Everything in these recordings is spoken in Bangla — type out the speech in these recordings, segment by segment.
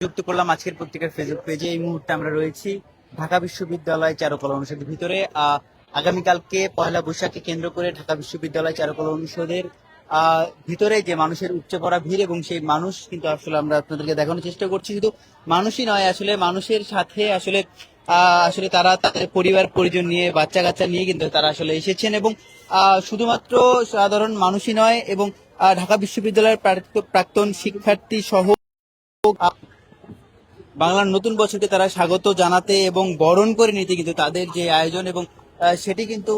যুক্ত করলাম আজকের পত্রিকার ফেসবুক পেজে। এই মুহূর্তে আমরা রয়েছি ঢাকা বিশ্ববিদ্যালয় চারুকলা অনুষদের ভিতরে। আগামীকালকে পয়লা বৈশাখকে কেন্দ্র করে ঢাকা বিশ্ববিদ্যালয় চারুকলা অনুষদের ভিতরে যে মানুষের উপচে পড়া ভিড়, এবং সেই মানুষ কিন্তু আসলে আমরা আপনাদেরকে দেখানোর চেষ্টা করছি। শুধু মানুষই নয়, আসলে মানুষের সাথে আসলে আসলে তারা তাদের পরিবার পরিজন নিয়ে, বাচ্চা কাচ্চা নিয়ে কিন্তু তারা আসলে এসেছেন, এবং শুধুমাত্র সাধারণ মানুষই নয়, এবং ঢাকা বিশ্ববিদ্যালয়ের প্রাক্তন শিক্ষার্থী সহ বাংলার নতুন বছরকে তারা স্বাগত জানাতে এবং বরণ করে নিতে কিন্তু তাদের যে আয়োজন, এবং সেটি কিন্তু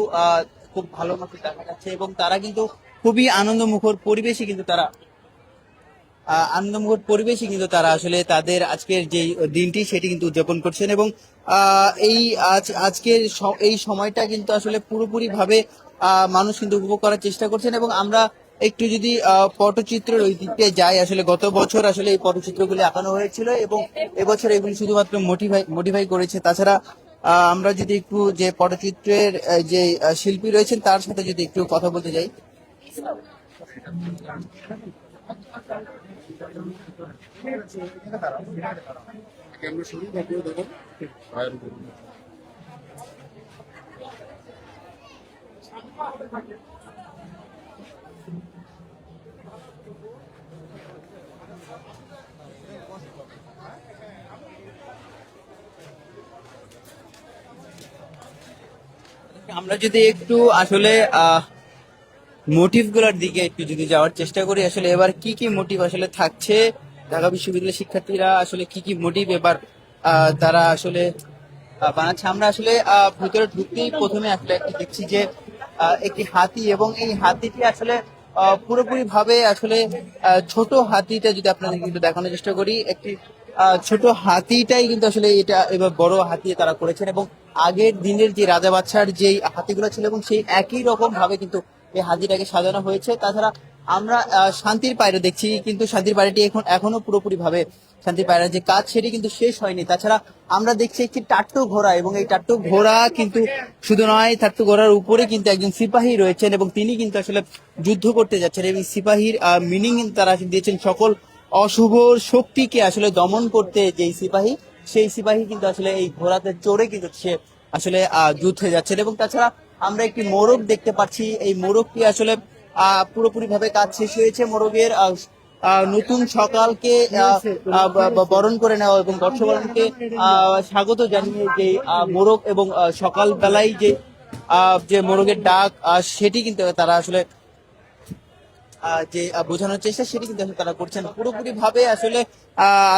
খুব ভালো মতো দেখা যাচ্ছে, এবং তারা কিন্তু খুবই আনন্দমুখর পরিবেশে কিন্তু তারা আসলে তাদের আজকের যে দিনটি সেটি কিন্তু উদযাপন করছেন। এবং এই আজকের এই সময়টা কিন্তু আসলে পুরোপুরি ভাবে মানুষ কিন্তু উপভোগ করার চেষ্টা করছেন। এবং আমরা একটু যদি পটচিত্রের ওই দিকে যাই, আসলে গত বছর আসলে এই পটচিত্রগুলি আঁকানো হয়েছিল, এবং এবছর এগুলি শুধুমাত্র মোটিফাই করেছে। তাছাড়া আমরা যদি একটু যে পটচিত্রের যে শিল্পী রয়েছেন তার সাথে যদি একটু কথা বলতে যাই। আমরা যদি একটু আসলে মোটিভ গুলার দিকে একটু যদি যাওয়ার চেষ্টা করি, আসলে এবার কি কি মোটিভ আসলে থাকছে, ঢাকা বিশ্ববিদ্যালয়ের শিক্ষার্থীরা আসলে কি কি মোটিভ এবার তারা আসলে বানাচ্ছে। আমরা আসলে ভিতরে ঢুকতেই প্রথমে আসলে একটি দেখছি যে একটি হাতি, এবং এই হাতিটি আসলে পুরোপুরি ভাবে আসলে ছোট হাতিটা যদি আপনাদের কিন্তু দেখানোর চেষ্টা করি, একটি ছোট হাতিটাই কিন্তু আসলে এটা এবার বড় হাতি তারা করেছেন, এবং আগের দিনের যে রাজা বাদশার যেই হাতিগুলো ছিল, এবং সেই একই রকম ভাবে কিন্তু এই হাতিটাকে সাজানো হয়েছে। তাছাড়া আমরা শান্তির পায়রা দেখছি, কিন্তু শান্তির পায়রাটি এখনো পুরোপুরি ভাবে শান্তির পায়রার যে কাজ সেটি কিন্তু শেষ হয়নি। তাছাড়া আমরা দেখছি একটি টাট্টু ঘোড়া, এবং এই টাট্টু ঘোড়া কিন্তু শুধু নয়, টাট্টু ঘোড়ার উপরে কিন্তু একজন সিপাহী রয়েছেন, এবং তিনি কিন্তু আসলে যুদ্ধ করতে যাচ্ছেন, এবং সিপাহীর মিনিং তারা দিয়েছেন সকল অশুভ শক্তিকে আসলে দমন করতে। যেই সিপাহী, সেই সিপাহী কিন্তু আসলে এই ঘোড়াতে চড়ে কিন্তু সে আসলে যুদ্ধে যাচ্ছেন। এবং তাছাড়া আমরা একটি মোরগ দেখতে পাচ্ছি, এই মোরগটি আসলে পুরোপুরি ভাবে কাজ শেষ হয়েছে। মোরগের নতুন সকালকে বরণ করে নেওয়া এবং বর্ষবরণকে স্বাগত জানিয়ে যে মোরগ, এবং সকাল বেলায় যে যে মোরগের ডাক, সেটি কিন্তু তারা আসলে যে বোঝানোর চেষ্টা সেটি কিন্তু আসলে তারা করছেন পুরোপুরি ভাবে। আসলে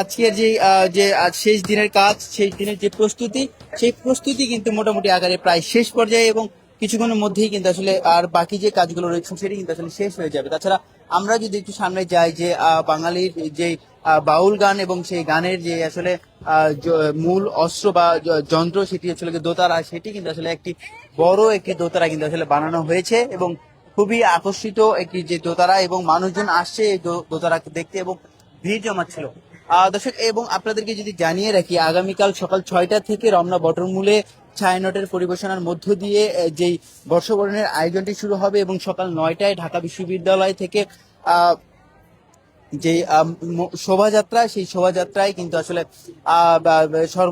আজকের যে আজ শেষ দিনের কাজ, শেষ দিনের যে প্রস্তুতি, সেই প্রস্তুতি কিন্তু মোটামুটি আকারে প্রায় শেষ পর্যায়ে, এবং কিছুক্ষণের মধ্যেই কিন্তু আসলে আর বাকি যে কাজগুলো রয়েছে সেটি কিন্তু আসলে শেষ হয়ে যাবে। তাছাড়া আমরা যদি একটু সামনে যাই, যে বাঙালির যে বাউল গান, এবং সেই গানের যে আসলে মূল অস্ত্র বা যন্ত্র সেটি আসলে দোতারা, সেটি কিন্তু আসলে একটি বড় একটি দোতারা কিন্তু আসলে বানানো হয়েছে, এবং খুবই আকর্ষিত একটি যে দোতারা, এবং মানুষজন আসছে এই দোতারা দেখতে, এবং ভিড় জমাচ্ছিল। দর্শক, এবং আপনাদেরকে যদি জানিয়ে রাখি, আগামীকাল সকাল 6টা থেকে রমনা বটমূলে ছায়ানটের পরিবেশনার মধ্য দিয়ে যেই বর্ষবরণের আয়োজনটি শুরু হবে, এবং সকাল 9টায় ঢাকা বিশ্ববিদ্যালয় থেকে যে শোভাযাত্রা, সেই শোভাযাত্রায় কিন্তু আসলে